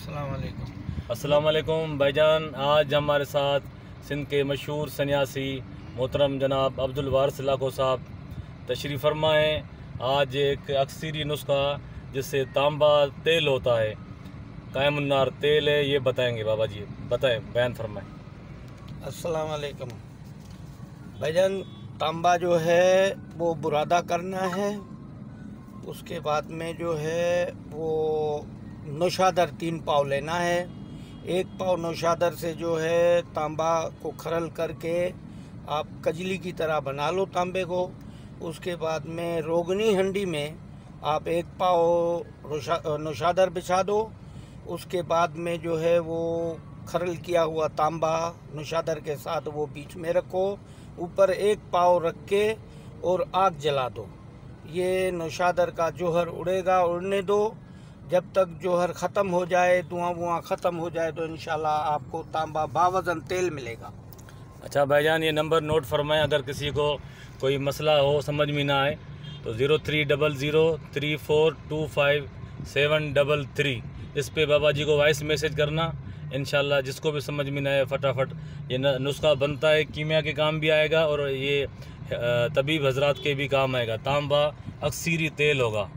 अस्सलाम वालेकुम भाईजान। आज हमारे साथ सिंध के मशहूर सन्यासी मोहतरम जनाब अब्दुल वारिस लाखो साहब तशरीफ़ फरमा हैं। आज एक अक्सरी नुस्खा जिससे तांबा तेल होता है, कायमुन्नार तेल है, ये बताएंगे बाबा जी। बताएं, बयान फरमाएं। अस्सलाम वालेकुम भाईजान। तांबा जो है वो बुरादा करना है। उसके बाद में जो है वो नौशादर 3 पाव लेना है। 1 पाव नौशादर से जो है तांबा को खरल करके आप कजली की तरह बना लो तांबे को। उसके बाद में रोगनी हंडी में आप 1 पाव नौशादर बिछा दो। उसके बाद में जो है वो खरल किया हुआ तांबा नौशादर के साथ वो बीच में रखो। ऊपर 1 पाव रख के और आग जला दो। ये नौशादर का जोहर उड़ेगा, उड़ने दो जब तक जोहर ख़त्म हो जाए, धुआं ख़त्म हो जाए, तो इंशाल्लाह आपको तांबा बावज़न तेल मिलेगा। अच्छा भाईजान, ये नंबर नोट फरमाएं। अगर किसी को कोई मसला हो, समझ में ना आए, तो 030034257333 इस पे बाबा जी को वॉइस मैसेज करना। इंशाल्लाह जिसको भी समझ में ना आए फटाफट ये नुस्खा बनता है, कीमिया के काम भी आएगा और ये तबीब हजरात के भी काम आएगा। तांबा अक्सरी तेल होगा।